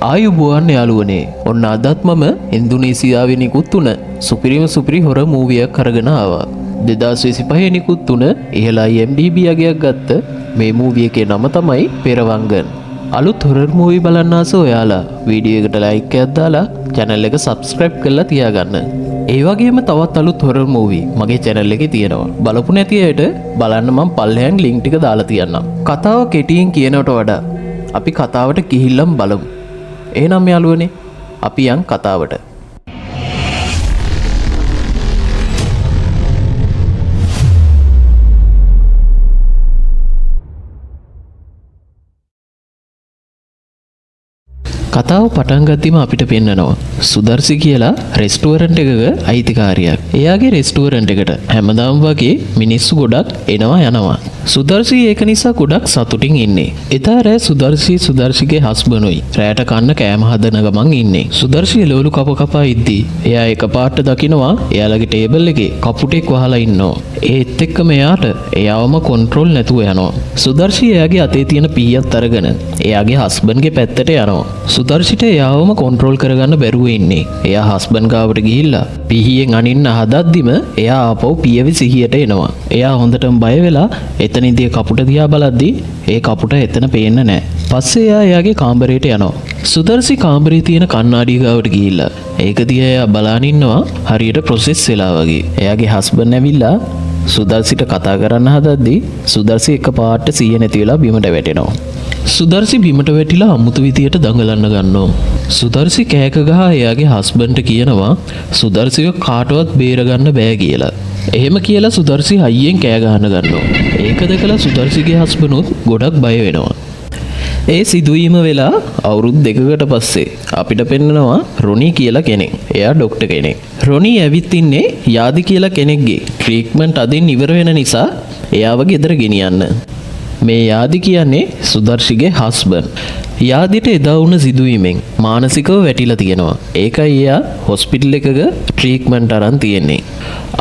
ආයුබෝවන් යාළුවනේ. ඔන්න අදත් මම ඉන්දුනීසියාවේ නිකුත් වුණ සුපිරිම සුපිරි හොර මූවියක් අරගෙන ආවා. 2025 නිකුත් වුණ ඉහළ IMDb අගයක් ගත්ත මේ මූවි එකේ නම තමයි පෙරවංගන්. අලුත් හොරර් මූවි බලන්න ආස ඔයාලා වීඩියෝ එකට ලයික් එකක් දාලා channel එක subscribe කරලා තියාගන්න. ඒ වගේම තවත් අලුත් හොරර් මූවි මගේ channel එකේ තියෙනවා. බලපු නැති අයට බලන්න මම පල්ලෙහාන් link ටික දාලා තියන්නම්. කතාව කෙටියෙන් කියනවට වඩා අපි කතාවට ගිහිල්ලම බලමු. එහෙනම් යාළුවනේ අපි යන් කතාවට. කතාව පටන් ගද්දිම අපිට පෙන්නනවා සුදර්සි කියලා රෙස්ටුවරන්ට් එකක අයිතිකාරියක්. එයාගේ රෙස්ටුවරන්ට් එකට හැමදාම වගේ මිනිස්සු ගොඩක් එනවා යනවා. සුදර්සි ඒක නිසා ගොඩක් සතුටින් ඉන්නේ. එදා රෑ සුදර්සිගේ හස්බන්ඩ්ුයි රෑට කන්න කෑම හදන ගමන් ඉන්නේ. සුදර්සි එළවලු කපා ඉද්දී එයා එකපාරට දකිනවා එයාලගේ ටේබල් එකේ කපුටෙක් වහලා ඉන්නවා. ඒත් එක්කම එයාට එයාවම කන්ට්‍රෝල් නැතුව යනවා. සුදර්සි එයාගේ අතේ තියෙන පීයත් අරගෙන එයාගේ හස්බන්ඩ්ගේ පැත්තට යනවා. සුදර්සිට එයාවම කොන්ට්‍රෝල් කරගන්න බැරුව ඉන්නේ. එයා හස්බන්ඩ් ගාවට ගිහිල්ලා පිහියෙන් අනින්න හදද්දිම එයා ආපහු පියවි සිහියට එනවා. එයා හොඳටම බය වෙලා එතනදී කපුට දිහා බලද්දි ඒ කපුට එතන පේන්නේ නැහැ. පස්සේ එයා එයාගේ කාමරයට යනවා. සුදර්සි කාමරේ තියෙන කණ්ණාඩිය ගාවට ගිහිල්ලා ඒක දිහා එයා බලාගෙන ඉන්නවා හරියට ප්‍රොසෙස් වෙලා වගේ. එයාගේ හස්බන්ඩ් ඇවිල්ලා සුදර්සිට කතා කරන්න හදද්දි සුදර්සි එකපාරට සිහිය නැති වෙලා බිමට වැටෙනවා. සුදර්සි බිමට වැටිලා අමුතු විදියට දඟලන්න ගන්නවා. සුදර්සි කෑක ගහ එයාගේ හස්බන්ඩ්ට කියනවා සුදර්සිව කාටවත් බේරගන්න බෑ කියලා. එහෙම කියලා සුදර්සි හයියෙන් කෑ ගහන්න ගන්නවා. ඒක දැකලා සුදර්සිගේ හස්බන්ඩ්ුත් ගොඩක් බය වෙනවා. ඒ සිදුවීම වෙලා අවුරුදු 2කට පස්සේ අපිට පෙන්නනවා රොනි කියලා කෙනෙක්. එයා ડોක්ටර් කෙනෙක්. රොනි ඇවිත් ඉන්නේ යාදි කියලා කෙනෙක්ගේ ට්‍රීට්මන්ට් අදින් ඉවර වෙන නිසා එයාව ගෙදර ගෙනියන්න. මේ යාදි කියන්නේ සුදර්ශිගේ හස්බන්ඩ්. යාදිට එදා වුණ සිදුවීමෙන් මානසිකව වැටිලා තියෙනවා. ඒකයි එයා හොස්පිටල් එකක ට්‍රීට්මන්ට් අරන් තියෙන්නේ.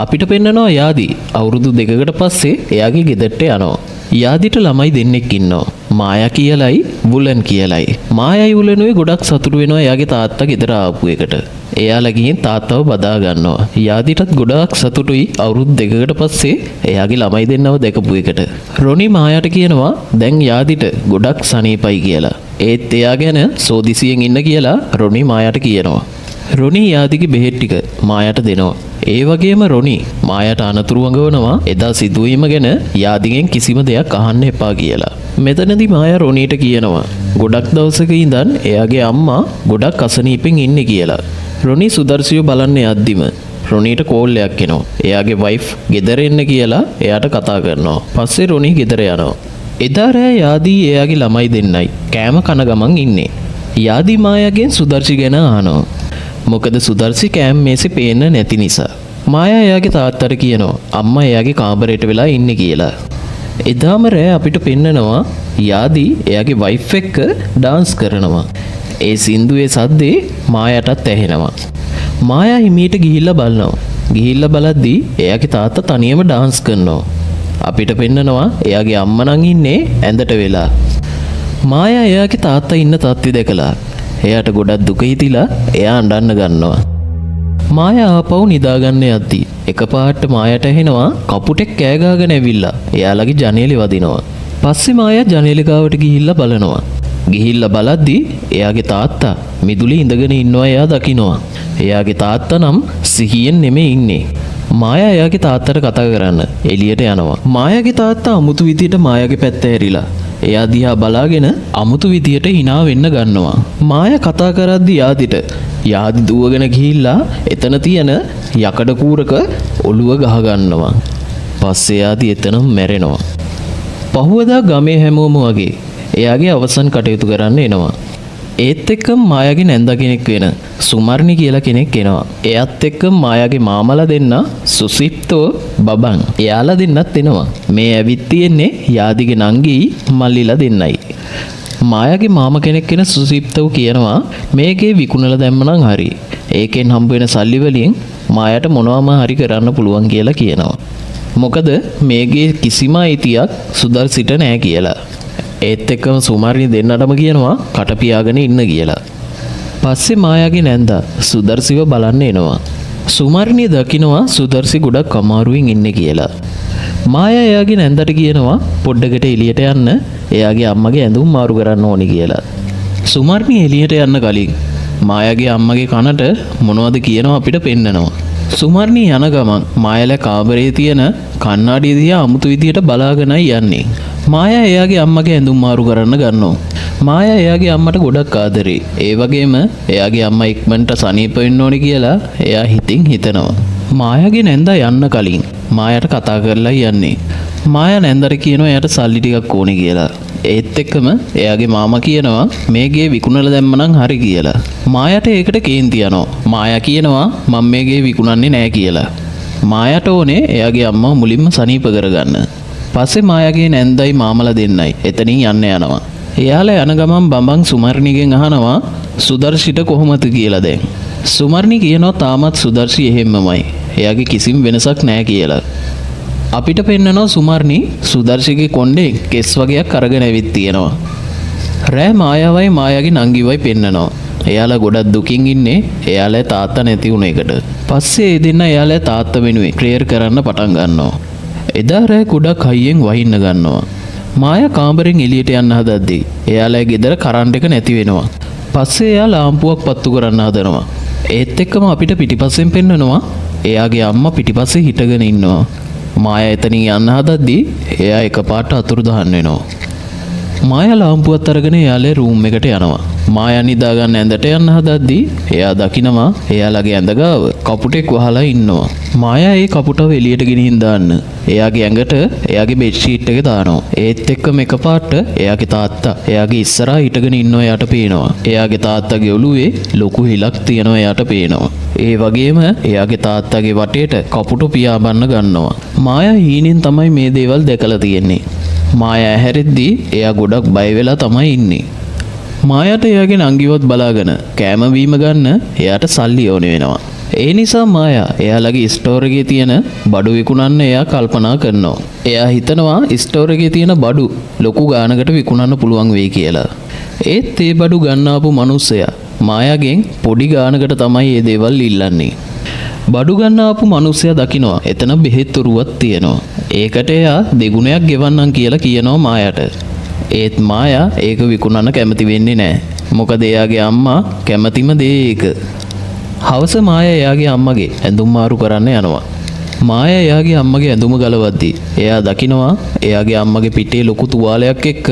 අපිට පෙන්නනවා යාදි අවුරුදු 2කට පස්සේ එයාගේ ගෙදරට යනවා. යාදිට ළමයි දෙන්නෙක් ඉන්නවා. මායා කියලයි වුලන් කියලයි. මායයි වුලනුයි ගොඩක් සතුටු වෙනවා එයාගේ තාත්තා ගෙදර ආපු එකට. එයාලා ගිහින් තාත්තව බදා ගන්නවා. යාදිටත් ගොඩක් සතුටුයි අවුරුදු 2කට පස්සේ එයාගේ ළමයි දෙන්නව දැකපු එකට. රොනි මායාට කියනවා දැන් යාදිට ගොඩක් සනීපයි කියලා. ඒත් එයා ගැන සෝදිසියෙන් ඉන්න කියලා රොනි මායාට කියනවා. රොනි යාදිගේ බෙහෙත් ටික මායාට දෙනවා. ඒ වගේම රොනි මායාට අනතුරු වඟවනවා එදා සිදුවීම ගැන යාදිගෙන් කිසිම දෙයක් අහන්න එපා කියලා. මෙතනදී මායා රොනිට කියනවා ගොඩක් දවසක ඉඳන් එයාගේ අම්මා ගොඩක් අසනීපෙන් ඉන්නේ කියලා. රොනි සුදර්සිව බලන්න යද්දිම රොනිට කෝල් එකක් එනවා. එයාගේ වයිෆ් ගෙදර එන්න කියලා එයාට කතා කරනවා. පස්සේ රොනි ගෙදර යනවා. එදා රෑ යාදී එයාගේ ළමයි දෙන්නයි කෑම කන ගමන් ඉන්නේ. යාදී මායාගෙන් සුදර්සි ගැන අහනවා. මොකද සුදර්සි කෑම මේසෙ පේන්න නැති නිසා. මායා එයාගේ තාත්තට කියනවා අම්මා එයාගේ කාමරයට වෙලා ඉන්නේ කියලා. එදාම රෑ අපිට පෙන්නනවා යාදී එයාගේ වයිෆ් එක්ක ඩාන්ස් කරනවා. ඒ සින්දුවේ සද්දේ මායාටත් ඇහෙනවා. මායා හිමීට ගිහිල්ලා බලනවා. ගිහිල්ලා බලද්දී එයාගේ තාත්තා තනියම ඩාන්ස් කරනවා. අපිට පෙන්නනවා එයාගේ අම්මා නම් ඉන්නේ ඇඳට වෙලා. මායා එයාගේ තාත්තා ඉන්න තත්ත්වය දැකලා එයාට ගොඩක් දුක හිතිලා එයා අඬන්න ගන්නවා. මායා ආපහු නිදාගන්න යද්දී එකපාරට මායාට ඇහෙනවා කපුටෙක් කෑ ගහගෙන ඇවිල්ලා එයාලගේ ජනේලෙ වදිනවා. පස්සේ මායා ජනේලෙ ගාවට ගිහිල්ලා බලනවා. ගිහිල්ලා බලද්දී එයාගේ තාත්තා මිදුලේ ඉඳගෙන ඉන්නවා එයා දකිනවා. එයාගේ තාත්තා නම් සිහියෙන් නෙමෙයි ඉන්නේ. මායා එයාගේ තාත්තට කතා කරන්න එළියට යනවා. මායාගේ තාත්තා අමුතු විදියට මායාගේ පැත්ත ඇරිලා එයා දිහා බලාගෙන අමුතු විදියට hina වෙන්න ගන්නවා. මායා කතා කරද්දී යාදි දුවගෙන ගිහිල්ලා එතන තියෙන යකඩ කූරක ඔළුව ගහ ගන්නවා. පස්සේ යාදි එතනම මැරෙනවා. පහුවදා ගමේ හැමෝම වගේ එයාගේ අවසන් කටයුතු කරන්න එනවා. ඒත් එක්කම මායාගේ නැන්දා කෙනෙක් වෙන සුමර්ණි කියලා කෙනෙක් එනවා. එයාත් එක්කම මායාගේ මාමලා දෙන්න සුසිප්තෝ බබන් එයාලා දෙන්නත් එනවා. මේ ඇවිත් තියෙන්නේ යාදිගේ නංගි මල්ලිලා දෙන්නයි. මායාගේ මාම කෙනෙක් වෙන සුසිප්තෝ කියනවා මේකේ විකුණලා දැම්මනම් හරි. ඒකෙන් හම්බ වෙන සල්ලි වලින් මායාට මොනවාම හරි කරන්න පුළුවන් කියලා කියනවා. මොකද මේකේ කිසිම අයිතියක් සුදර්සිට නැහැ කියලා. ඒත් එක්කම සුමාරිනී දෙන්නටම කියනවා කට පියාගෙන ඉන්න කියලා. පස්සේ මායාගේ නැන්දා සුදර්සිව බලන්න එනවා. සුමාරිනී දකිනවා සුදර්සි ගොඩක් අමාරුවෙන් ඉන්නේ කියලා. මායා එයාගේ නැන්දට කියනවා පොඩ්ඩකට එළියට යන්න එයාගේ අම්මගේ ඇඳුම් මාරු කරන්න ඕනි කියලා. සුමාරිනී එළියට යන්න කලින් මායාගේ අම්මගේ කනට මොනවද කියනවා අපිට පෙන්නනවා. සුමාරිනී යන ගමන් මායාලා කාමරේ තියෙන කණ්ණාඩිය දිහා අමුතු විදියට බලාගෙනයි යන්නේ. මායා එයාගේ අම්මගේ ඇඳුම් මාරු කරන්න ගන්නවා. මායා එයාගේ අම්මට ගොඩක් ආදරේ. ඒ වගේම එයාගේ අම්මා ඉක්මනට සනීප වෙන්න ඕනි කියලා එයා හිතින් හිතනවා. මායාගේ නැන්දා යන්න කලින් මායාට කතා කරලා යන්නේ. මායා නැන්දට කියනවා එයාට සල්ලි ටිකක් ඕනේ කියලා. ඒත් එක්කම එයාගේ මාමා කියනවා මේ ගේ විකුණලා දැම්මනම් හරි කියලා. මායාට ඒකට කේන්ති යනවා. මායා කියනවා මම මේ ගේ විකුණන්නේ නැහැ කියලා. මායාට ඕනේ එයාගේ අම්මා මුලින්ම සනීප කරගන්න. පස්සේ මායාගේ නැන්දයි මාමලා දෙන්නයි එතනින් යන්න යනවා. එයාලා යන ගමන් බඹන් සුමාරිනීගෙන් අහනවා සුදර්ශිට කොහොමද කියලා දැන්. සුමාරිනී කියනවා තාමත් සුදර්ශි එහෙම්මමයි. එයාගේ කිසිම වෙනසක් නැහැ කියලා. අපිට පෙන්නනවා සුමාරිනී සුදර්ශිගේ කොණ්ඩේ කෙස් වගේක් අරගෙන ඇවිත් තියෙනවා. රෑ මායාවයි මායාගේ නංගිවයි පෙන්නනවා. එයාලා ගොඩක් දුකින් ඉන්නේ එයාලා තාත්තා නැති වුණ එකට. පස්සේ ඒ දෙන්න එයාලා තාත්තා වෙනුවෙන් ක්ලියර් කරන්න පටන් ගන්නවා. එදා රෑ ගොඩක් හයියෙන් වහින්න ගන්නවා. මායා කාමරෙන් එළියට යන්න හදද්දී එයාලගේ ගෙදර කරන්ට් එක නැති වෙනවා. පස්සේ එයා ලාම්පුවක් පත්තු කරන්න හදනවා. ඒත් එක්කම අපිට පිටිපස්සෙන් පෙන්නනවා එයාගේ අම්මා පිටිපස්සේ හිටගෙන ඉන්නවා. මායා එතනින් යන්න හදද්දී එයා එකපාරට අතුරුදහන් වෙනවා. මායා ලාම්පුවත් අරගෙන එයාලේ රූම් එකට යනවා. මායා නිදා ගන්න ඇඳට යන්න හදද්දී එයා දකිනවා එයාලගේ ඇඳ ගාව කපුටෙක් වහලා ඉන්නවා. මායා ඒ කපුටව එළියට ගෙනින් දාන්න එයාගේ ඇඟට එයාගේ බෙඩ් ෂීට් එක දානවා. ඒත් එක්කම එකපාරට එයාගේ තාත්තා එයාගේ ඉස්සරහා හිටගෙන ඉන්නවා එයාට පේනවා. එයාගේ තාත්තගේ ඔළුවේ ලොකු හිලක් තියෙනවා එයාට පේනවා. ඒ වගේම එයාගේ තාත්තගේ වටේට කපුටු පියාඹන්න ගන්නවා. මායා හීනෙන් තමයි මේ දේවල් දැකලා තියෙන්නේ. මායා හැරෙද්දී එයා ගොඩක් බය වෙලා තමයි ඉන්නේ. මායාට එයාගේ නංගිවත් බලාගෙන කෑම බීම ගන්න එයාට සල්ලි ඕනේ වෙනවා. ඒ නිසා මායා එයාලගේ ස්ටෝර් එකේ තියෙන බඩු විකුණන්න එයා කල්පනා කරනවා. එයා හිතනවා ස්ටෝර් එකේ තියෙන බඩු ලොකු ගානකට විකුණන්න පුළුවන් වෙයි කියලා. ඒත් ඒ බඩු ගන්න ආපු මිනිස්සයා මායාගෙන් පොඩි ගානකට තමයි මේ දේවල් ඉල්ලන්නේ. බඩු ගන්න ආපු මිනිස්සයා දකිනවා එතන බෙහෙත් උරුවක් තියෙනවා. ඒකට එයා දෙගුණයක් ගෙවන්නම් කියලා කියනවා මායාට. ඒත් මායා ඒක විකුණන්න කැමති වෙන්නේ නැහැ. මොකද එයාගේ අම්මා කැමතිම දේ ඒක. හවස මායා එයාගේ අම්මගේ ඇඳුම් මාරු කරන්න යනවා. මායා එයාගේ අම්මගේ ඇඳුම ගලවද්දී එයා දකිනවා එයාගේ අම්මගේ පිටේ ලොකු තුවාලයක් එක්ක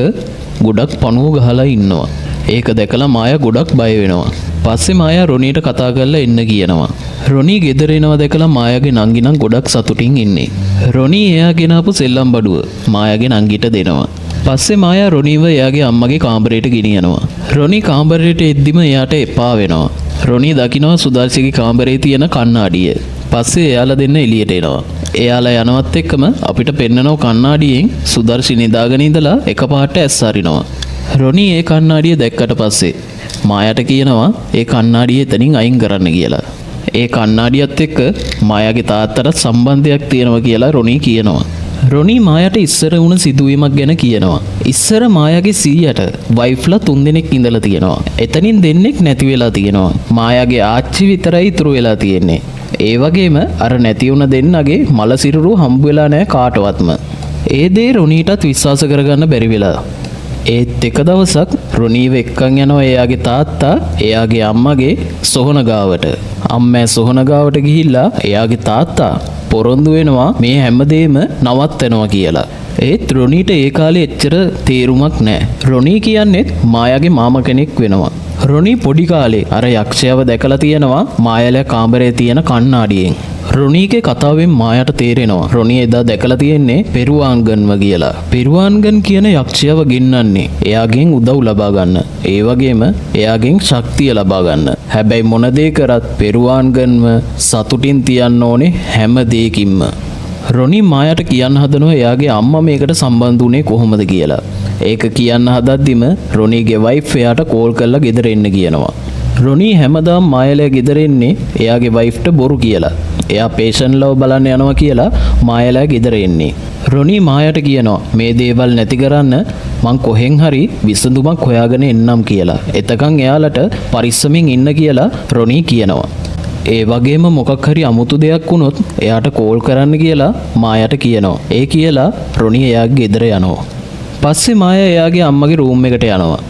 ගොඩක් පණුව ගහලා ඉන්නවා. ඒක දැකලා මායා ගොඩක් බය වෙනවා. පස්සේ මායා රොනීට කතා කරලා එන්න කියනවා. රොනී ගෙදර එනවා දැකලා මායාගේ නංගි නම් ගොඩක් සතුටින් ඉන්නේ. රොනී එයා ගෙනාපු සෙල්ලම් බඩුව මායාගේ නංගිට දෙනවා. පස්සේ මායා රොනීව එයාගේ අම්මගේ කාමරයට ගෙනියනවා. රොනී කාමරයට එද්දිම එයාට එපා වෙනවා. රොනී දකිනවා සුදර්ශිගේ කාමරේ තියෙන කණ්ණාඩිය. පස්සේ එයාලා දෙන්න එළියට එනවා. එයාලා යනවත් එක්කම අපිට පෙන්නනෝ කණ්ණාඩියෙන් සුදර්ශි නිදාගෙන ඉඳලා එකපාරට ඇස් අරිනවා. රොනී ඒ කණ්ණාඩිය දැක්කට පස්සේ මායාට කියනවා ඒ කණ්ණාඩිය එතනින් අයින් කරන්න කියලා. ඒ කණ්ණාඩියත් එක්ක මායාගේ තාත්තට සම්බන්ධයක් තියෙනවා කියලා රොනී කියනවා. රොනී මායාට ඉස්සර වුණ සිදුවීමක් ගැන කියනවා. ඉස්සර මායාගේ සීයට වයිෆ්ලා 3 දෙනෙක් ඉඳලා තියෙනවා. එතනින් දෙන්නෙක් නැති වෙලා තියෙනවා. මායාගේ ආච්චි විතරයි ඉතුරු වෙලා තියෙන්නේ. ඒ වගේම අර නැති වුණ දෙන්නගේ මල සිරුරු හම්බ වෙලා නැහැ කාටවත්ම. ඒ දේ රොනීටත් විශ්වාස කරගන්න බැරි වෙලා. ඒත් එක දවසක් රොනීව එක්කන් යනවා එයාගේ තාත්තා එයාගේ අම්මගේ සොහන ගාවට. අම්මා සොහන ගාවට ගිහිල්ලා එයාගේ තාත්තා පොරොන්දු වෙනවා මේ හැමදේම නවත්තනවා කියලා. ඒත් රොනීට ඒ කාලේ එච්චර තේරුමක් නැහැ. රොනී කියන්නේ මායාගේ මාමා කෙනෙක් වෙනවා. රොනී පොඩි කාලේ අර යක්ෂයව දැකලා තියෙනවා මායාලා කාමරේ තියෙන කණ්ණාඩියෙන්. රොනීගේ කතාවෙන් මායාට තේරෙනවා රොනී එදා දැකලා තියෙන්නේ පෙරුවාන්ගන්ව කියලා. පෙරුවාන්ගන් කියන යක්ෂයව ගෙන්නන්නේ එයාගෙන් උදව් ලබා ගන්න. ඒ වගේම එයාගෙන් ශක්තිය ලබා ගන්න. හැබැයි මොන දේ කරත් පෙරුවාන්ගන්ව සතුටින් තියන්න ඕනේ හැම දෙයකින්ම. රොනී මායාට කියන්න හදනවා එයාගේ අම්මා මේකට සම්බන්ධ වුණේ කොහොමද කියලා. ඒක කියන්න හදද්දිම රොනීගේ වයිෆ් එයාට කෝල් කරලා ගෙදර එන්න කියනවා. රොනී හැමදාම මායාලා ගෙදර එන්නේ එයාගේ වයිෆ්ට බොරු කියලා. එයා පේෂන්ට්ලව බලන්න යනවා කියලා මායලා ගෙදර එන්නේ. රොනි මායට කියනවා මේ දේවල් නැති කරන්න මං කොහෙන් හරි විසඳුමක් හොයාගෙන එන්නම් කියලා. එතකන් එයාලට පරිස්සමින් ඉන්න කියලා රොනි කියනවා. ඒ වගේම මොකක් හරි අමුතු දෙයක් වුණොත් එයාට කෝල් කරන්න කියලා මායට කියනවා. ඒ කියලා රොනි එයාගේ ගෙදර යනවා. පස්සේ මායා එයාගේ අම්මගේ රූම් එකට යනවා.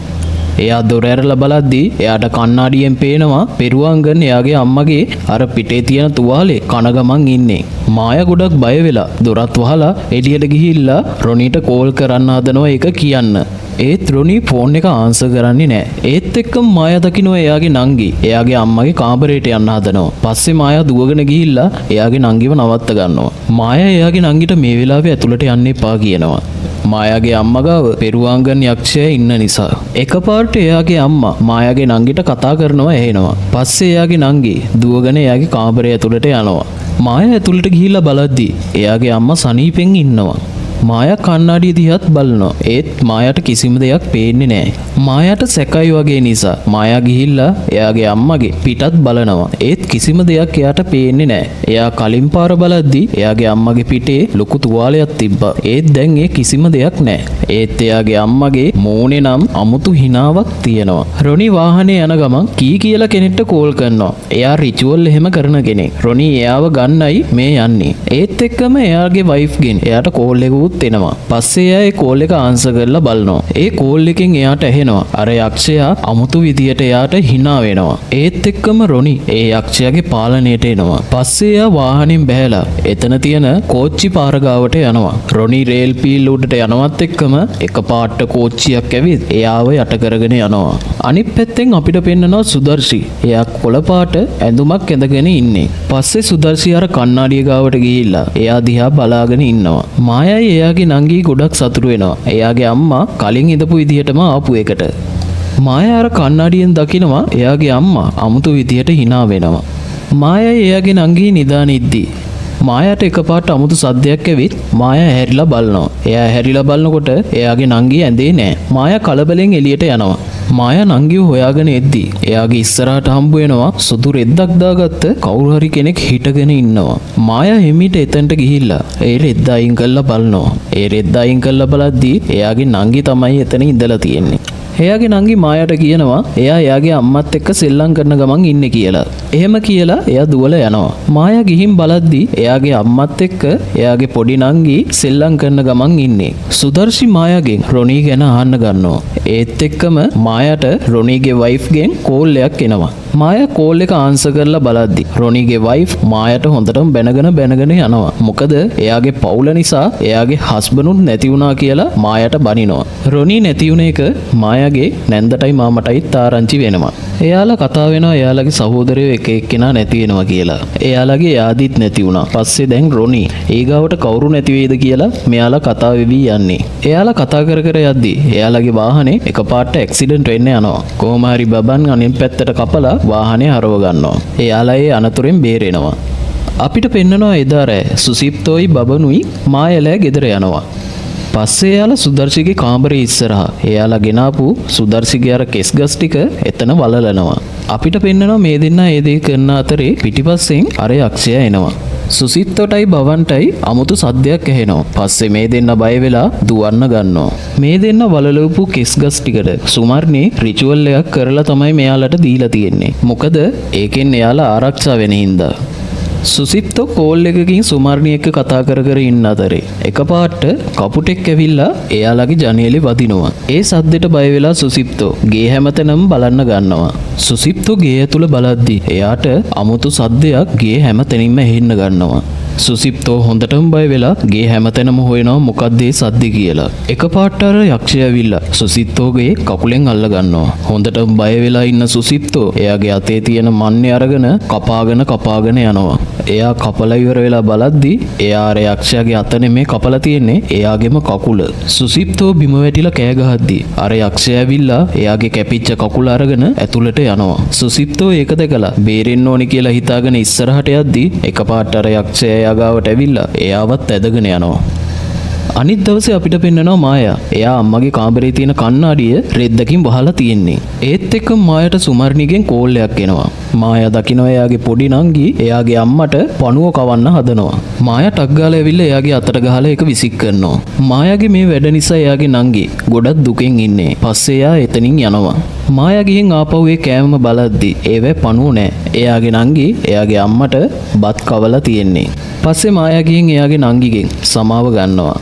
එයා දොර ඇරලා බලද්දී එයාට කණ්ණාඩියෙන් පේනවා පෙරුවංගන් එයාගේ අම්මගේ අර පිටේ තියෙන තුවාලේ කන ගමන් ඉන්නේ. මායා ගොඩක් බය වෙලා දොරත් වහලා එළියට ගිහිල්ලා රොනිට කෝල් කරන්න හදනවා ඒක කියන්න. ඒත් රොනි ෆෝන් එක ආන්සර් කරන්නේ නැහැ. ඒත් එක්කම මායා දකින්න එයාගේ නංගි එයාගේ අම්මගේ කාමරේට යන්න හදනවා. පස්සේ මායා දුවගෙන ගිහිල්ලා එයාගේ නංගිව නවත්ත ගන්නවා. මායා එයාගේ නංගිට මේ වෙලාවේ ඇතුළට යන්න එපා කියනවා. මායාගේ අම්මා ගාව පෙරුවාංගන් යක්ෂයා ඉන්න නිසා. එකපාරට එයාගේ අම්මා මායාගේ නංගිට කතා කරනවා ඇහෙනවා. පස්සේ එයාගේ නංගි දුවගෙන එයාගේ කාමරය ඇතුළට යනවා. මායා ඇතුළට ගිහිල්ලා බලද්දි එයාගේ අම්මා සනීපෙන් ඉන්නවා. මායා කණ්ණාඩිය දිහාත් බලනවා. ඒත් මායාට කිසිම දෙයක් පේන්නේ නැහැ. මායාට සැකයි වගේ නිසා මායා ගිහිල්ලා එයාගේ අම්මගේ පිටත් බලනවා. ඒත් කිසිම දෙයක් එයාට පේන්නේ නැහැ. එයා කලින් පාර බලද්දි එයාගේ අම්මගේ පිටේ ලොකු තුවාලයක් තිබ්බා. ඒත් දැන් ඒ කිසිම දෙයක් නැහැ. ඒත් එයාගේ අම්මගේ මූණේ නම් අමුතු හිනාවක් තියෙනවා. රොනි වාහනේ යන ගමන් කී කියලා කෙනෙක්ට කෝල් කරනවා. එයා රිචුවල් එහෙම කරන කෙනෙක්. රොනි එයාව ගන්නයි මේ යන්නේ. ඒත් එක්කම එයාගේ වයිෆ්ගෙන් එයාට කෝල් එකකුත් එනවා. පස්සේ එයා ඒ කෝල් එක ආන්සර් කරලා බලනවා. ඒ කෝල් එකෙන් එයාට ඇහෙනවා අර යක්ෂයා අමුතු විදියට එයාට hina වෙනවා. ඒත් එක්කම රොනි ඒ යක්ෂයාගේ පාලනයට එනවා. පස්සේ එයා වාහනෙන් බැහැලා එතන තියෙන කෝච්චි පාර ගාවට යනවා. රොනි රේල් පීල් උඩට යනවත් එක්කම එකපාරට කෝච්චියක් ඇවිත් එයාව යට කරගෙන යනවා. අනිත් පැත්තෙන් අපිට පෙන්නනවා සුදර්ශි. එයා කොළපාට ඇඳුමක් ඇඳගෙන ඉන්නේ. පස්සේ සුදර්ශි අර කණ්ණාඩිය ගාවට ගිහිල්ලා එයා දිහා බලාගෙන ඉන්නවා. මායයි එයාගේ නංගි ගොඩක් සතුටු වෙනවා. එයාගේ අම්මා කලින් ඉඳපු විදිහටම ආපු එකට. මායා අර කණ්ණාඩියෙන් දකිනවා එයාගේ අම්මා අමුතු විදිහට hina වෙනවා. මායයි එයාගේ නංගි නිදානිද්දී මායාට එකපාරට අමුතු සද්දයක් ඇවිත් මායා හැරිලා බලනවා. එයා හැරිලා බලනකොට එයාගේ නංගි ඇඳේ නැහැ. මායා කලබලෙන් එළියට යනවා. මායා නංගිව හොයාගෙන එද්දී එයාගේ ඉස්සරහට හම්බ වෙනවා සුදු රෙද්දක් දාගත්ත කවුරු හරි කෙනෙක් හිටගෙන ඉන්නවා. මායා හිමීට එතනට ගිහිල්ලා ඒ රෙද්ද අයින් කරලා බලනවා. ඒ රෙද්ද අයින් කරලා බලද්දී එයාගේ නංගි තමයි එතන ඉඳලා තියෙන්නේ. එයාගේ නංගි මායාට කියනවා එයා එයාගේ අම්මත් එක්ක සෙල්ලම් කරන ගමන් ඉන්නේ කියලා. එහෙම කියලා එයා දුවලා යනවා. මායා ගිහින් බලද්දී එයාගේ අම්මත් එක්ක එයාගේ පොඩි නංගි සෙල්ලම් කරන ගමන් ඉන්නේ. සුදර්ශි මායාගෙන් රොනි ගැන අහන්න ගන්නවා. ඒත් එක්කම මායාට රොනිගේ වයිෆ්ගෙන් කෝල් එකක් එනවා. මායා කෝල් එක ආන්සර් කරලා බලද්දී රොනිගේ වයිෆ් මායාට හොඳටම බැනගෙන යනවා. මොකද එයාගේ පවුල නිසා එයාගේ හස්බන්ඩ්ුත් නැති වුණා කියලා මායාට බනිනවා. රොනි නැති වුණ එක මායාගේ නැන්දටයි මාමටයිත් ආරංචි වෙනවා. එයාලා කතා වෙනවා එයාලගේ සහෝදරයෝ එක එක්කෙනා නැති වෙනවා කියලා. එයාලගේ යාදිත් නැති වුණා. පස්සේ දැන් රොනි ඊගාවට කවුරු නැති වෙයිද කියලා මෙයාලා කතා වෙවි යන්නේ. එයාලා කතා කර යද්දී එයාලගේ වාහනේ එකපාරට ඇක්සිඩන්ට් වෙන්න යනවා. කොහොම හරි බබන් අනිත් පැත්තට කපලා වාහනේ හරව ගන්නවා. එයාලා ඒ අනතුරෙන් බේරෙනවා. අපිට පෙන්නනවා එදා රෑ සුසිප්තෝයි බබනුයි මායලා ගෙදර යනවා. පස්සේ එයාලා සුදර්ශිගේ කාමරේ ඉස්සරහා එයාලා ගෙනාපු සුදර්ශිගේ අර කෙස් ගස් ටික එතන වලලනවා. අපිට පෙන්නනවා මේ දෙන්නා ඒ දේ කරන අතරේ පිටිපස්සෙන් අර යක්ෂයා එනවා. සුසිත්තටයි බවන්ටයි අමුතු සද්දයක් ඇහෙනවා. පස්සේ මේ දෙන්න බය වෙලා දුවන්න ගන්නවා. මේ දෙන්න වලලවපු කෙස් ගස් ටිකට සුමර්ණේ රිචුවල් එකක් කරලා තමයි මෙයාලට දීලා තියෙන්නේ. මොකද ඒකෙන් එයාලා ආරක්ෂා වෙන හින්දා. සුසිප්තෝ කෝල් එකකින් සුමර්ණී එක්ක කතා කර ඉන්න අතරේ එකපාරට කපුටෙක් ඇවිල්ලා එයාලගේ ජනේලෙ වදිනවා. ඒ සද්දෙට බය වෙලා සුසිප්තෝ ගේ හැමතැනම බලන්න ගන්නවා. සුසිප්තෝ ගේ ඇතුළ බලද්දි එයාට අමුතු සද්දයක් ගේ හැමතැනින්ම ඇහෙන්න ගන්නවා. සුසිප්තෝ හොඳටම බය වෙලා ගේ හැමතැනම හොයනවා මොකක්ද ඒ සද්ද කියලා. එකපාරට අර යක්ෂයා ඇවිල්ලා සුසිප්තෝගේ කකුලෙන් අල්ල ගන්නවා. හොඳටම බය වෙලා ඉන්න සුසිප්තෝ එයාගේ අතේ තියෙන මන්නේ අරගෙන කපාගෙන යනවා. එයා කපලා ඉවර වෙලා බලද්දී එයා අර යක්ෂයාගේ අත නෙමේ කපලා තියෙන්නේ එයාගේම කකුල. සුසිප්තෝ බිම වැටිලා කෑ ගහද්දී අර යක්ෂයා ඇවිල්ලා එයාගේ කැපිච්ච කකුල අරගෙන ඇතුළට යනවා. සුසිප්තෝ ඒක දැකලා බේරෙන්න ඕනි කියලා හිතාගෙන ඉස්සරහට යද්දී එකපාරට අර යක්ෂයා එයා ගාවට ඇවිල්ලා එයාවත් ඇදගෙන යනවා. අනිත් දවසේ අපිට පෙන්නනවා මායා. එයා අම්මගේ කාමරේ තියෙන කණ්ණාඩිය රෙද්දකින් වහලා තියෙන්නේ. ඒත් එක්ක මායාට සුමර්ණිගෙන් කෝල් එකක් එනවා. මායා දකිනවා එයාගේ පොඩි නංගි එයාගේ අම්මට පණුව කවන්න හදනවා. මායා ටක් ගාලා ඇවිල්ලා එයාගේ අතට ගහලා ඒක විසික් කරනවා. මායාගේ මේ වැඩ නිසා එයාගේ නංගි ගොඩක් දුකෙන් ඉන්නේ. පස්සේ එයා එතනින් යනවා. මායා ගිහින් ආපහු ඒ කෑම බලද්දි ඒවේ පණුව නෑ. එයාගේ නංගි එයාගේ අම්මට බත් කවලා තියෙන්නේ. පස්සේ මායා ගිහින් එයාගේ නංගිගෙන් සමාව ගන්නවා.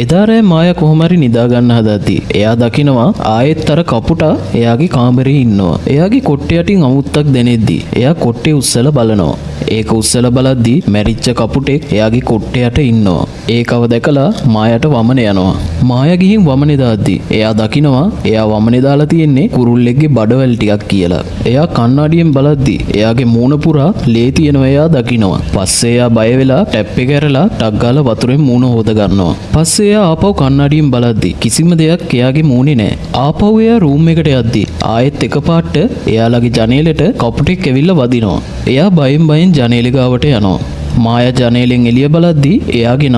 එදා රෑ මායා කොහොම හරි නිදා ගන්න හදද්දි එයා දකිනවා ආයෙත් අර කපුටා එයාගේ කාමරේ ඉන්නවා. එයාගේ කොට්ටේ යටින් අමුත්තක් දැනෙද්දි එයා කොට්ටේ උස්සලා බලනවා. ඒක උස්සලා බලද්දි මැරිච්ච කපුටෙක් එයාගේ කොට්ටේ යට ඉන්නවා. ඒකව දැකලා මායාට වමන යනවා. මායා ගිහින් වමනේ දාද්දි එයා දකිනවා එයා වමනේ දාලා තියෙන්නේ කුරුල්ලෙක්ගේ බඩවැල් ටිකක් කියලා. එයා කණ්ණාඩියෙන් බලද්දි එයාගේ මූණ පුරා ලේ තියෙනවා එයා දකිනවා. පස්සේ එයා බය වෙලා ටැප් එක ඇරලා ටක් ගාලා වතුරෙන් මූණ හොද ගන්නවා. පස්සේ එයා ආපහු කණ්ණාඩියෙන් බලද්දි කිසිම දෙයක් එයාගේ මූණේ නැහැ. ආපහු එයා රූම් එකට යද්දි ආයෙත් එකපාරට එයාලගේ ජනේලෙට කපුටෙක් ඇවිල්ලා වදිනවා. එයා බයෙන් ජනේලෙ ගාවට යනවා. මායා ජනේලෙන් එළිය බලද්දි එයාගේ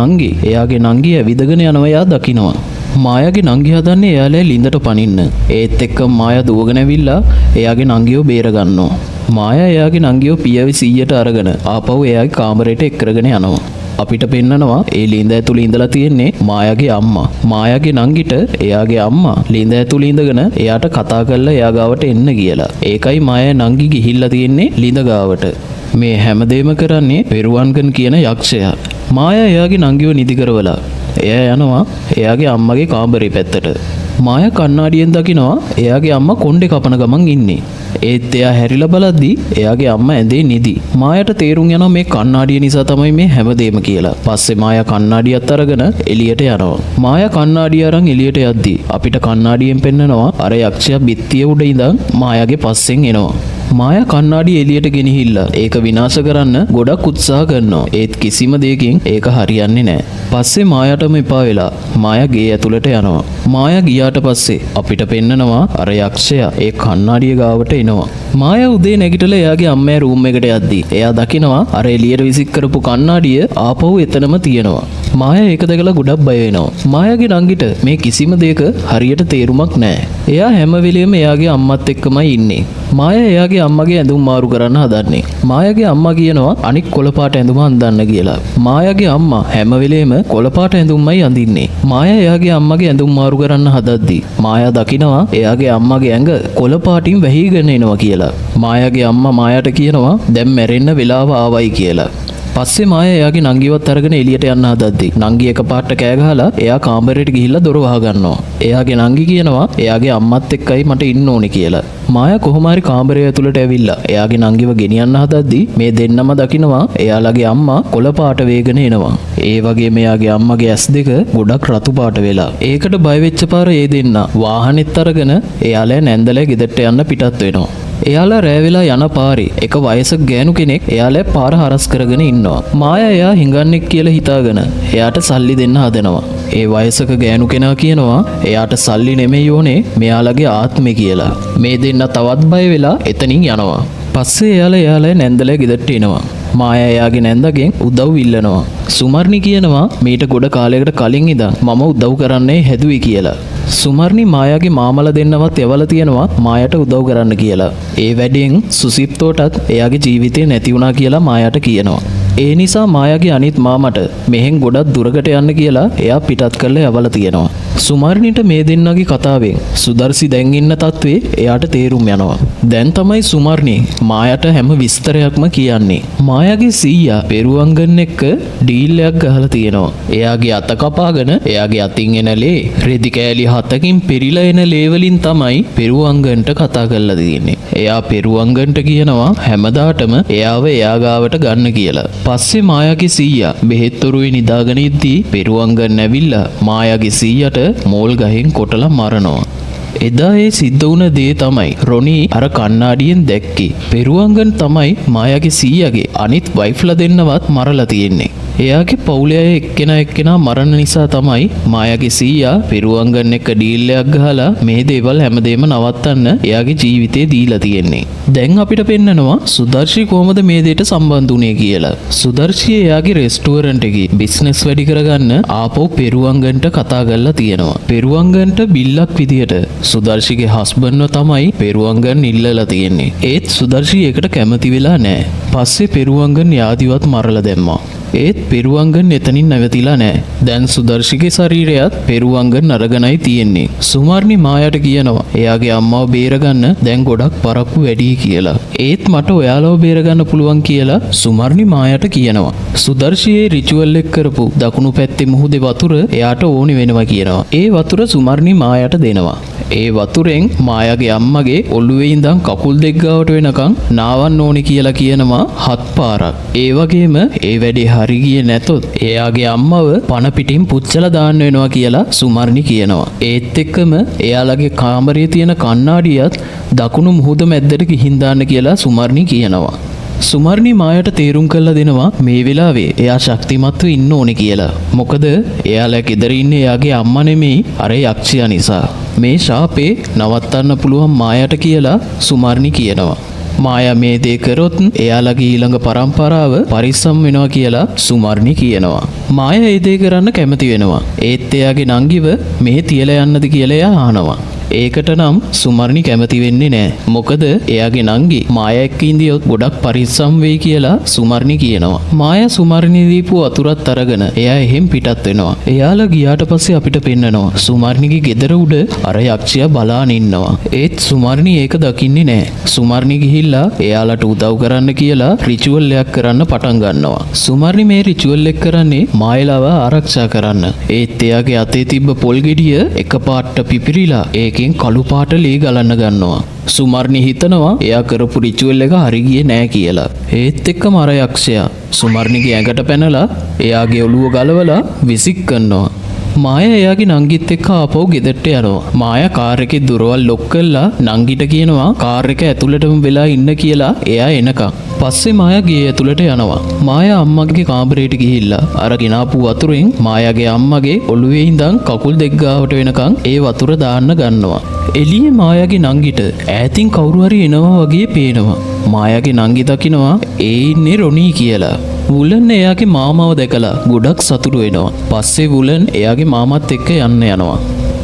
නංගි ඇවිදගෙන යනවා එයා දකිනවා. මායාගේ නංගි හදන්නේ එයාලා ලිඳට පනින්න. ඒත් එක්ක මායා දුවගෙන ඇවිල්ලා එයාගේ නංගිව බේර ගන්නවා. මායා එයාගේ නංගිව පියවි 100ට අරගෙන ආපහු එයාගේ කාමරයට එක් කරගෙන යනවා. අපිට පෙන්නනවා ඒ ලිඳ ඇතුළේ ඉඳලා තියෙන්නේ මායාගේ අම්මා. මායාගේ නංගිට එයාගේ අම්මා ලිඳ ඇතුළේ ඉඳගෙන එයාට කතා කරලා එයා ගාවට එන්න කියලා. ඒකයි මායා නංගි ගිහිල්ලා තියෙන්නේ ලිඳ ගාවට. මේ හැමදේම කරන්නේ පෙරුවන්ගන් කියන යක්ෂයා. මායා එයාගේ නංගිව නිදි කරවලා එයා යනවා එයාගේ අම්මගේ කාමරේ පැත්තට. මායා කණ්ණාඩියෙන් දකිනවා එයාගේ අම්මා කොණ්ඩේ කපන ගමන් ඉන්නේ. ඒත් එයා හැරිලා බලද්දි එයාගේ අම්මා ඇඳේ නිදි. මායාට තේරුම් යනවා මේ කණ්ණාඩිය නිසා තමයි මේ හැමදේම කියලා. පස්සේ මායා කණ්ණාඩියත් අරගෙන එළියට යනවා. මායා කණ්ණාඩිය අරන් එළියට යද්දි අපිට කණ්ණාඩියෙන් පෙන්නනවා අර යක්ෂයා බිත්තිය උඩ ඉඳන් මායාගේ පස්සෙන් එනවා. මායා කණ්ණාඩිය එළියට ගෙනහිල්ලා ඒක විනාශ කරන්න ගොඩක් උත්සාහ කරනවා. ඒත් කිසිම දෙයකින් ඒක හරියන්නේ නැහැ. පස්සේ මායාටම එපා වෙලා මායා ගේ ඇතුළට යනවා. මායා ගියාට පස්සේ අපිට පෙන්නනවා අර යක්ෂයා ඒ කණ්ණාඩිය ගාවට එනවා. මායා උදේ නැගිටලා එයාගේ අම්මේ රූම් එකට යද්දි එයා දකිනවා අර එළියට විසික් කරපු කණ්ණාඩිය ආපහු එතනම තියෙනවා. මායා ඒක දැකලා ගොඩක් බය වෙනවා. මායාගේ නංගිට මේ කිසිම දෙයක හරියට තේරුමක් නැහැ. එයා හැම වෙලෙම එයාගේ අම්මත් එක්කමයි ඉන්නේ. මායා එයාගේ අම්මගේ ඇඳුම් මාරු කරන්න හදන්නේ. මායාගේ අම්මා කියනවා අනික් කොළපාට ඇඳුම අඳින්න කියලා. මායාගේ අම්මා හැම වෙලෙම කොළපාට ඇඳුම්මයි අඳින්නේ. මායා එයාගේ අම්මගේ ඇඳුම් මාරු කරන්න හදද්දි මායා දකිනවා එයාගේ අම්මගේ ඇඟ කොළපාටින් වැහිගෙන එනවා කියලා. මායාගේ අම්මා මායාට කියනවා දැන් මැරෙන්න වෙලාව ආවයි කියලා. පස්සේ මායා එයාගේ නංගිවත් අරගෙන එළියට යන්න හදද්දි නංගි එකපාරට කෑ ගහලා එයා කාමරේට ගිහිල්ලා දොර වහ ගන්නවා. එයාගේ නංගි කියනවා එයාගේ අම්මත් එක්කයි මට ඉන්න ඕනේ කියලා. මායා කොහොම හරි කාමරය ඇතුළට ඇවිල්ලා එයාගේ නංගිව ගෙනියන්න හදද්දි මේ දෙන්නම දකිනවා එයාලගේ අම්මා කොළ පාට වේගෙන එනවා. ඒ වගේම එයාගේ අම්මගේ ඇස් දෙක ගොඩක් රතු පාට වෙලා. ඒකට බය වෙච්ච පාර ඒ දෙන්න වාහනෙත් අරගෙන එයාලා නැන්දලා ගෙදරට යන්න පිටත් වෙනවා. එයාලා රෑ වෙලා යන පාරේ එක වයසක ගෑනු කෙනෙක් එයාලා පාර හරස් කරගෙන ඉන්නවා. මායා එයා හිඟන්නෙක් කියලා හිතාගෙන එයාට සල්ලි දෙන්න හදනවා. ඒ වයසක ගෑනු කෙනා කියනවා එයාට සල්ලි නෙමෙයි ඕනේ මෙයාලගේ ආත්මය කියලා. මේ දෙන්න තවත් බය වෙලා එතනින් යනවා. පස්සේ එයාලා නැන්දලා ගෙදරට එනවා. මායා එයාගේ නැන්දගෙන් උදව් ඉල්ලනවා. සුමර්ණි කියනවා මීට ගොඩ කාලයකට කලින් ඉඳන් මම උදව් කරන්නේ හැදුවේ කියලා. සුමර්ණි මායාගේ මාමල දෙන්නවත් එවලා තියෙනවා මායාට උදව් කරන්න කියලා. ඒ වැඩෙන් සුසිප්තෝටත් එයාගේ ජීවිතේ නැති වුණා කියලා මායාට කියනවා. ඒ නිසා මායාගේ අනිත් මාමට මෙහෙන් ගොඩක් දුරකට යන්න කියලා එයා පිටත් කරලා යවලා තියෙනවා. සුමර්ණිට මේ දෙන්නගේ කතාවෙන් සුදර්සි දැන් ඉන්න තත්ත්වේ එයාට තේරුම් යනවා. දැන් තමයි සුමර්ණි මායාට හැම විස්තරයක්ම කියන්නේ. මායාගේ සීයා පෙරුවංගන් එක්ක ඩීල් එකක් ගහලා තියෙනවා. එයාගේ අත කපාගෙන එයාගේ අතින් එන ලේ රෙදි කෑලි 7කින් පෙරිලා එන ලේ වලින් තමයි පෙරුවංගන්ට කතා කරලා තියෙන්නේ. එයා පෙරුවංගන්ට කියනවා හැමදාටම එයාව එයා ගාවට ගන්න කියලා. පස්සේ මායාගේ සීයා බෙහෙත්තුරුවේ නිදාගෙන ඉද්දී පෙරුවංගන් ඇවිල්ලා මායාගේ සීයාට මෝල් ගහෙන් කොටලා මරනවා. එදා ඒ සිද්ධ වුණ දේ තමයි රොනි අර කණ්ණාඩියෙන් දැක්කේ. පෙරුවංගන් තමයි මායාගේ සීයාගේ අනිත් වයිෆ්ලා දෙන්නවත් මරලා තියෙන්නේ. එයාගේ පවුලේ අය එක්කෙනා මරණ නිසා තමයි මායාගේ සීයා පෙරුවංගන් එක්ක ඩීල් එකක් ගහලා මේ දේවල් හැමදේම නවත්තන්න එයාගේ ජීවිතේ දීලා තියෙන්නේ. දැන් අපිට පෙන්නනවා සුදර්ශී කොහොමද මේ දෙයට සම්බන්ධ වුනේ කියලා. සුදර්ශී එයාගේ රෙස්ටුරන්ට් එකේ බිස්නස් වැඩි කරගන්න ආපහු පෙරුවංගන්ට කතා කරලා තියෙනවා. පෙරුවංගන්ට බිල්ලක් විදියට සුදර්ශීගේ හස්බන්ඩ්ව තමයි පෙරුවංගන් ඉල්ලලා තියෙන්නේ. ඒත් සුදර්ශී ඒකට කැමති වෙලා නැහැ. පස්සේ පෙරුවංගන් යාදිවත් මරලා දැම්මා. ඒත් පෙරුවංගන් එතනින් නැවතිලා නැහැ. දැන් සුදර්ශීගේ ශරීරයත් පෙරුවංගන් අරගෙනයි තියෙන්නේ. සුමර්ණි මායාට කියනවා එයාගේ අම්මව බේරගන්න දැන් ගොඩක් පරක්කු වැඩි කියලා. ඒත් මට ඔයාලව බේරගන්න පුළුවන් කියලා සුමර්ණි මායාට කියනවා. සුදර්ශීයේ රිචුවල් එක කරපු දකුණු පැත්තේ මුහුදේ වතුර එයාට ඕනි වෙනවා කියනවා. ඒ වතුර සුමර්ණි මායාට දෙනවා. ඒ වතුරෙන් මායාගේ අම්මගේ ඔළුවේ ඉඳන් කකුල් දෙක ගාවට වෙනකන් නාවන්න ඕනි කියලා කියනවා 7 පාරක්. ඒ වගේම ඒ වැඩේ හරි ගියේ නැතොත් එයාගේ අම්මව පණ පිටින් පුච්චලා දාන්න වෙනවා කියලා සුමර්ණි කියනවා. ඒත් එක්කම එයාලගේ කාමරයේ තියෙන කණ්ණාඩියත් දකුණු මුහුද මැද්දට ගිහින් දාන්න කියලා සුමර්ණි කියනවා. සුමර්ණි මායාට තේරුම් කරලා දෙනවා මේ වෙලාවේ එයා ශක්තිමත්ව ඉන්න ඕනේ කියලා. මොකද එයාලා ගෙදර ඉන්නේ එයාගේ අම්මා නෙමෙයි අර යක්ෂයා නිසා. මේ ශාපේ නවත්තන්න පුළුවන් මායාට කියලා සුමර්ණි කියනවා. මායා මේ දේ කරොත් එයාලගේ ඊළඟ පරම්පරාව පරිස්සම් වෙනවා කියලා සුමර්ණි කියනවා. මායා ඒ දේ කරන්න කැමති වෙනවා. ඒත් එයාගේ නංගිව මෙහෙ තියලා යන්නද කියලා එයා අහනවා. ඒකට නම් සුමර්ණි කැමති වෙන්නේ නැහැ. මොකද එයාගේ නංගි මායා එක්ක ඉඳියොත් ගොඩක් පරිස්සම් වෙයි කියලා සුමර්ණි කියනවා. මායා සුමර්ණි දීපු වතුරත් අරගෙන එයා එහෙම් පිටත් වෙනවා. එයාලා ගියාට පස්සේ අපිට පෙන්නනවා සුමර්ණිගේ ගෙදර උඩ අර යක්ෂයා බලාන ඉන්නවා. ඒත් සුමර්ණි ඒක දකින්නේ නැහැ. සුමර්ණි ගිහිල්ලා එයාලට උදව් කරන්න කියලා රිචුවල් එකක් කරන්න පටන් ගන්නවා. සුමර්ණි මේ රිචුවල් එක කරන්නේ මායලාව ආරක්ෂා කරන්න. ඒත් එයාගේ අතේ තිබ්බ පොල් ගෙඩිය එකපාරට පිපිරිලා ඒකෙන් කළු පාට ලී ගලන්න ගන්නවා. සුමර්ණි හිතනවා එයා කරපු රිචුවල් එක හරි ගියේ නෑ කියලා. ඒත් එක්කම අර යක්ෂයා සුමර්ණිගේ ඇඟට පැනලා එයාගේ ඔළුව ගලවලා විසික් කරනවා. මායා එයාගේ නංගිත් එක්ක ආපහු ගෙදරට යනවා. මායා කාර් එකේ දොරවල් ලොක් කරලා නංගිට කියනවා කාර් එක ඇතුළටම වෙලා ඉන්න කියලා එයා එනකම්. පස්සේ මායා ගේ ඇතුළට යනවා. මායා අම්මගේ කාමරයට ගිහිල්ලා අර ගෙනාපු වතුරෙන් මායාගේ අම්මගේ ඔළුවේ ඉඳන් කකුල් දෙක ගාවට වෙනකන් ඒ වතුර දාන්න ගන්නවා. එළියේ මායාගේ නංගිට ඈතින් කවුරු හරි එනවා වගේ පේනවා. මායාගේ නංගි දකිනවා ඒ ඉන්නේ රොනී කියලා. වුලන් එයාගේ මාමාව දැකලා ගොඩක් සතුටු වෙනවා. පස්සේ වුලන් එයාගේ මාමත් එක්ක යන්න යනවා.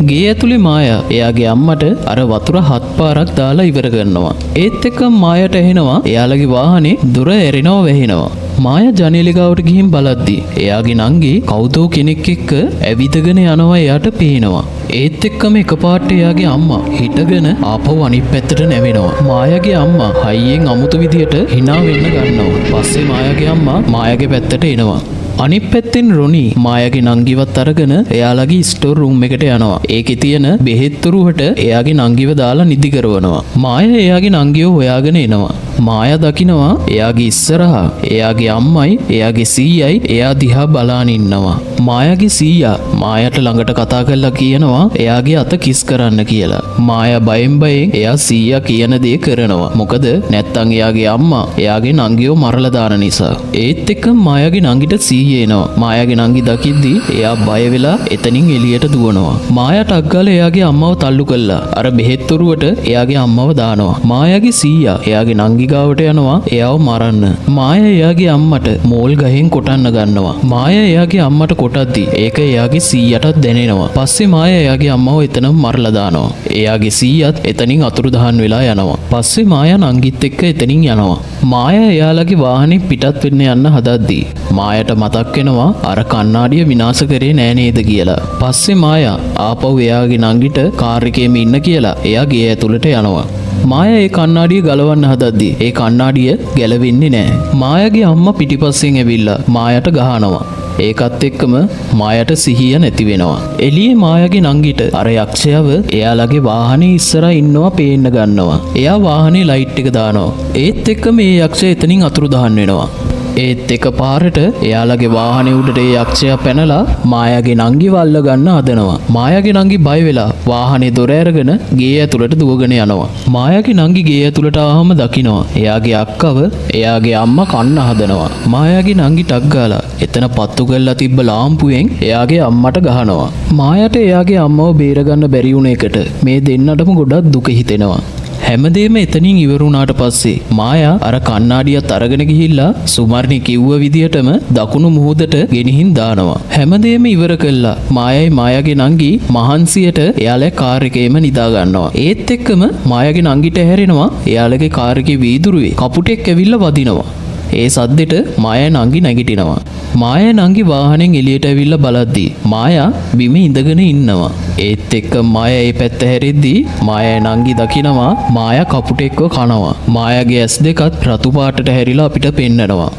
ගේ ඇතුලේ මායා එයාගේ අම්මට අර වතුර 7 පාරක් දාලා ඉවර කරනවා. ඒත් එක්ක මායාට ඇහෙනවා එයාලගේ වාහනේ දොර ඇරෙනව වැහෙනවා. මායා ජනේලෙ ගාවට ගිහින් බලද්දි එයාගේ නංගි කවුදෝ කෙනෙක් එක්ක ඇවිදගෙන යනවා එයාට පේනවා. ඒත් එක්කම එකපාරට එයාගේ අම්මා හිටගෙන ආපහු අනිත් පැත්තට නැවෙනවා. මායාගේ අම්මා හයියෙන් අමුතු විදියට hina වෙන්න ගන්නවා. පස්සේ මායාගේ අම්මා මායාගේ පැත්තට එනවා. අනිත් පැත්තෙන් රොනී මායාගේ නංගිවත් අරගෙන එයාලගේ ස්ටෝර් රූම් එකට යනවා. ඒකේ තියෙන බෙහෙත් තුරුවට එයාගේ නංගිව දාලා නිදි කරවනවා. මායා එයාගේ නංගිව හොයාගෙන එනවා. මායා දකිනවා එයාගේ ඉස්සරහා එයාගේ අම්මයි එයාගේ සීයයි එයා දිහා බලාන ඉන්නවා. මායාගේ සීයා මායාට ළඟට කතා කරලා කියනවා එයාගේ අත කිස් කරන්න කියලා. මායා බයෙන් එයා සීයා කියන දේ කරනවා. මොකද නැත්තම් එයාගේ අම්මා එයාගේ නංගිව මරලා දාන නිසා. ඒත් එක්ක මායාගේ නංගිට සීයේ එනවා. මායාගේ නංගි දකිද්දි එයා බය වෙලා එතනින් එළියට දුවනවා. මායා ටක් ගාලා එයාගේ අම්මව තල්ලු කළා අර බෙහෙත් තුරුවට එයාගේ අම්මව දානවා. මායාගේ සීයා එයාගේ නංගි ගාවට යනවා එයාව මරන්න. මායා එයාගේ අම්මට මෝල් ගහෙන් කොටන්න ගන්නවා. මායා එයාගේ අම්මට කොටද්දි ඒක එයාගේ සීයටත් දැනෙනවා. පස්සේ මායා එයාගේ අම්මව එතනම මරලා දානවා. එයාගේ සීයත් එතනින් අතුරුදහන් වෙලා යනවා. පස්සේ මායා නංගිත් එක්ක එතනින් යනවා. මායා එයාලගේ වාහනේ පිටත් වෙන්න යන්න හදද්දී මායාට මතක් වෙනවා අර කණ්ණාඩිය විනාශ කරේ නෑ නේද කියලා. පස්සේ මායා ආපහු එයාගේ නංගිට කාර් එකේම ඉන්න කියලා එයා ගේ ඇතුළට යනවා. මායා ඒ කණ්ණාඩිය ගලවන්න හදද්දී ඒ කණ්ණාඩිය ගැලවෙන්නේ නෑ. මායාගේ අම්මා පිටිපස්සෙන් ඇවිල්ලා මායාට ගහනවා. ඒකත් එක්කම මායාට සිහිය නැති වෙනවා. එළියේ මායාගේ නංගිට අර යක්ෂයව එයාලගේ වාහනේ ඉස්සරහා ඉන්නවා පේන්න ගන්නවා. එයා වාහනේ ලයිට් එක දානවා. ඒත් එක්කම මේ යක්ෂය එතනින් අතුරුදහන් වෙනවා. ඒත් එක පාරට එයාලගේ වාහනේ උඩට ඒ යක්ෂයා පැනලා මායාගේ නංගි වල්ල ගන්න හදනවා. මායාගේ නංගි බය වෙලා වාහනේ දොර ඇරගෙන ගේ ඇතුළට දුවගෙන යනවා. මායාගේ නංගි ගේ ඇතුළට ආවම දකිනවා එයාගේ අක්කව එයාගේ අම්මා කන්න හදනවා. මායාගේ නංගි ටක් ගාලා එතන පත්තු කරලා තිබ්බ ලාම්පුවෙන් එයාගේ අම්මට ගහනවා. මායාට එයාගේ අම්මව බේරගන්න බැරි වුණ එකට මේ දෙන්නටම ගොඩක් දුක හිතෙනවා. හැමදේම එතනින් ඉවර වුණාට පස්සේ මායා අර කණ්ණාඩියත් අරගෙන ගිහිල්ලා සුමර්ණි කිව්ව විදිහටම දකුණු මුහුදට ගෙනිහින් දානවා. හැමදේම ඉවර කළා. මායයි මායාගේ නංගි මහන්සියට එයාලගේ කාර් එකේම නිදා ගන්නවා. ඒත් එක්කම මායාගේ නංගිට හැරෙනවා එයාලගේ කාර් එකේ වීදුරුවේ කපුටෙක් ඇවිල්ලා වදිනවා. ඒ සද්දෙට මායා නංගි නැගිටිනවා. මායා නංගි වාහනෙන් එළියට ඇවිල්ලා බලද්දී මායා බිම ඉඳගෙන ඉන්නවා. ඒත් එක්ක මායා ඒ පැත්ත හැරෙද්දී මායා නංගි දකිනවා මායා කපුටෙක්ව කනවා. මායාගේ ඇස් දෙකත් රතු පාටට හැරිලා අපිට පෙන්නනවා.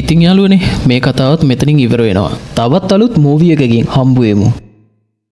ඉතින් යාළුවනේ මේ කතාවත් මෙතනින් ඉවර වෙනවා. තවත් අලුත් මූවි එකකින් හම්බ වෙමු.